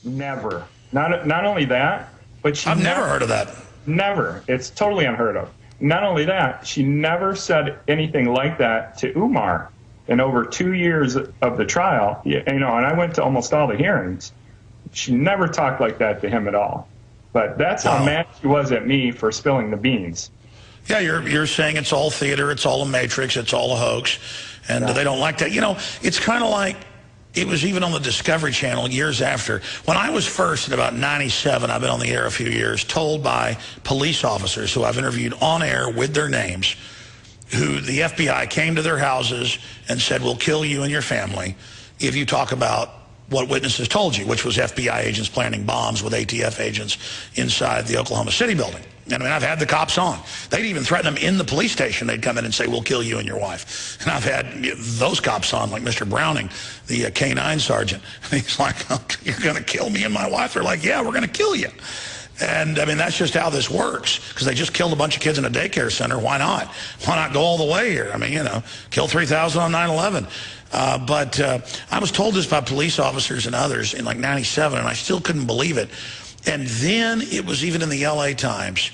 Never. Not only that, but I've never heard of that. Never. It's totally unheard of. Not only that, she never said anything like that to Umar in over 2 years of the trial. And I went to almost all the hearings. She never talked like that to him at all. But that's how mad she was at me for spilling the beans. Yeah, you're saying it's all theater, it's all a matrix, it's all a hoax, and they don't like that. It's kind of like it was even on the Discovery Channel years after. When I was first in about 97, I've been on the air a few years, told by police officers who I've interviewed on air with their names, who the FBI came to their houses and said, we'll kill you and your family if you talk about what witnesses told you, which was FBI agents planting bombs with ATF agents inside the Oklahoma City building. And I mean, I've had the cops on. They'd even threaten them in the police station. They'd come in and say, we'll kill you and your wife. And I've had those cops on, like Mr. Browning, the K-9 sergeant. And he's like, oh, you're going to kill me and my wife? They're like, yeah, we're going to kill you. And, I mean, that's just how this works, because they just killed a bunch of kids in a daycare center. Why not? Why not go all the way here? I mean, kill 3,000 on 9/11. But I was told this by police officers and others in like 97, and I still couldn't believe it. And then it was even in the LA Times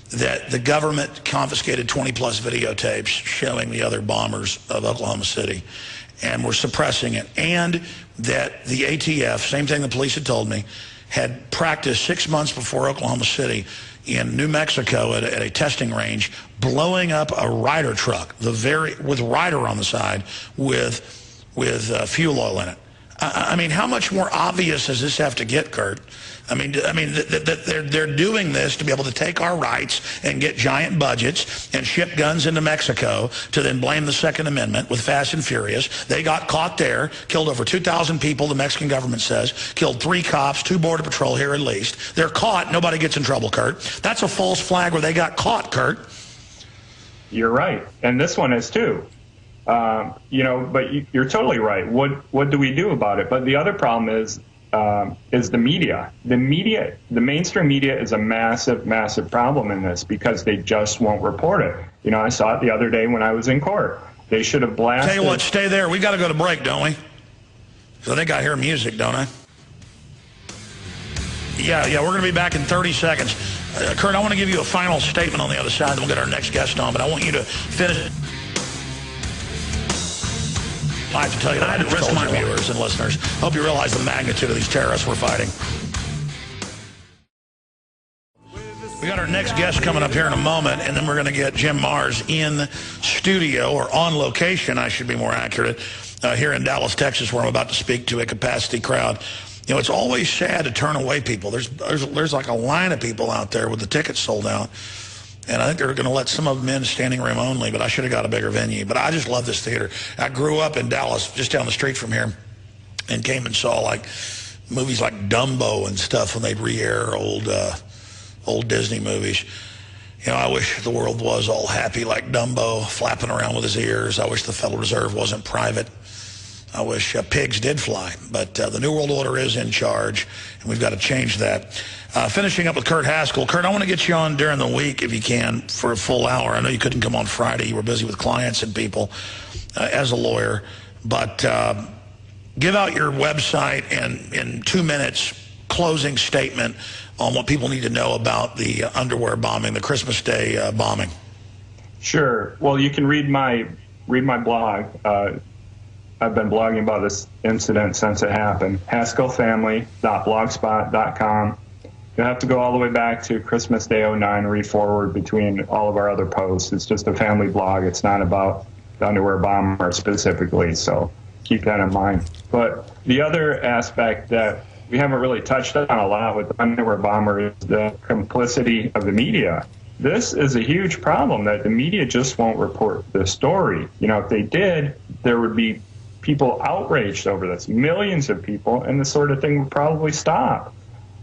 that the government confiscated 20-plus videotapes showing the other bombers of Oklahoma City and were suppressing it. And that the ATF, same thing the police had told me, had practiced 6 months before Oklahoma City in New Mexico at a testing range, blowing up a Ryder truck, with Ryder on the side, with fuel oil in it. I mean, how much more obvious does this have to get, Kurt? I mean, they're doing this to be able to take our rights and get giant budgets and ship guns into Mexico to then blame the Second Amendment with Fast and Furious. They got caught there, killed over 2,000 people, the Mexican government says, killed 3 cops, 2 Border Patrol here at least. They're caught. Nobody gets in trouble, Kurt. That's a false flag where they got caught, Kurt. You're right. And this one is too. But you're totally right. What do we do about it? But the other problem is the media. The mainstream media is a massive, massive problem in this because they just won't report it. I saw it the other day when I was in court. They should have blasted. Tell you what, stay there. We got to go to break, don't we? So I think I hear music, don't I? Yeah, we're going to be back in 30 seconds. Kurt, I want to give you a final statement on the other side, then we'll get our next guest on, but I want you to finish. I have to tell you that I had rest my viewers and listeners. Hope you realize the magnitude of these terrorists we're fighting. We got our next guest coming up here in a moment, and then we're going to get Jim Mars in studio, or on location, I should be more accurate, here in Dallas, Texas, where I'm about to speak to a capacity crowd. It's always sad to turn away people. There's like a line of people out there with the tickets sold out. And I think they're going to let some of them in standing room only, but I should have got a bigger venue. But I just love this theater. I grew up in Dallas, just down the street from here, and came and saw like movies like Dumbo and stuff when they'd re-air old Disney movies. I wish the world was all happy like Dumbo, flapping around with his ears. I wish the Federal Reserve wasn't private. I wish pigs did fly, but the New World Order is in charge, and we've got to change that. Finishing up with Kurt Haskell. Kurt, I want to get you on during the week, if you can, for a full hour. I know you couldn't come on Friday. You were busy with clients and people as a lawyer, but give out your website and, in 2 minutes, closing statement on what people need to know about the underwear bombing, the Christmas Day bombing. Sure. Well, you can read my blog. I've been blogging about this incident since it happened. HaskellFamily.blogspot.com. You'll have to go all the way back to Christmas Day '09, read forward between all of our other posts. It's just a family blog. It's not about the underwear bomber specifically, so keep that in mind. But the other aspect that we haven't really touched on a lot with the underwear bomber is the complicity of the media. This is a huge problem that the media just won't report the story. If they did, there would be people outraged over this, millions of people, and this sort of thing would probably stop.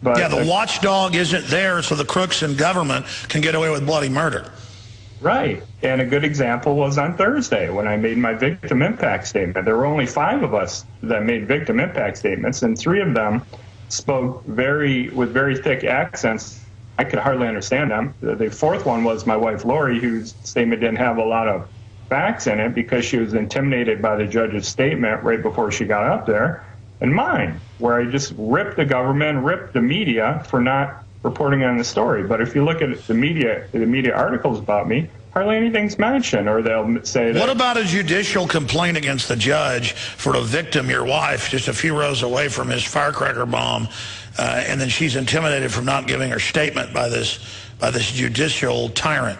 But yeah, the watchdog isn't there so the crooks in government can get away with bloody murder. Right. And a good example was on Thursday when I made my victim impact statement. There were only 5 of us that made victim impact statements, and 3 of them spoke with very thick accents. I could hardly understand them. The 4th one was my wife, Lori, whose statement didn't have a lot of facts in it because she was intimidated by the judge's statement right before she got up there. and mine, where I just ripped the government, ripped the media for not reporting on the story. But if you look at the media articles about me, hardly anything's mentioned, or they'll say that. What about a judicial complaint against the judge for the victim, your wife, just a few rows away from his firecracker bomb, and then she's intimidated from not giving her statement by this judicial tyrant?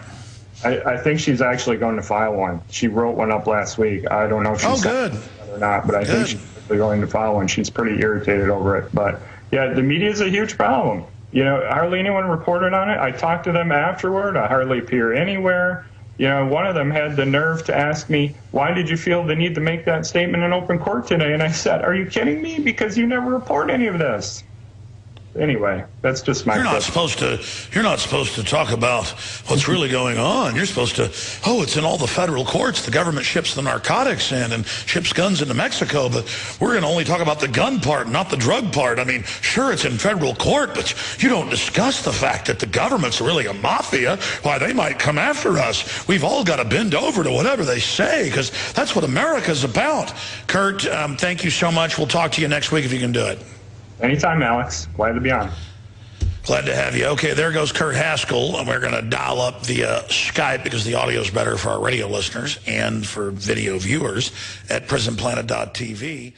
I think she's actually going to file one. She wrote one up last week. I don't know if she's good or not, but I think she's actually going to file one. She's pretty irritated over it. But yeah, the media is a huge problem. You know, hardly anyone reported on it. I talked to them afterward. I hardly appear anywhere. You know, one of them had the nerve to ask me, why did you feel the need to make that statement in open court today? And I said, are you kidding me? Because you never report any of this. Anyway, that's just my. You're not supposed to talk about what's really going on. You're supposed to. Oh, it's in all the federal courts. The government ships the narcotics in and ships guns into Mexico, but we're going to only talk about the gun part, not the drug part. I mean, sure, it's in federal court, but you don't discuss the fact that the government's really a mafia. Why, they might come after us. We've all got to bend over to whatever they say, because that's what America's about. Kurt, thank you so much. We'll talk to you next week if you can do it. Anytime, Alex. Glad to be on. Glad to have you. Okay, there goes Kurt Haskell, and we're going to dial up via Skype because the audio is better for our radio listeners and for video viewers at prisonplanet.tv.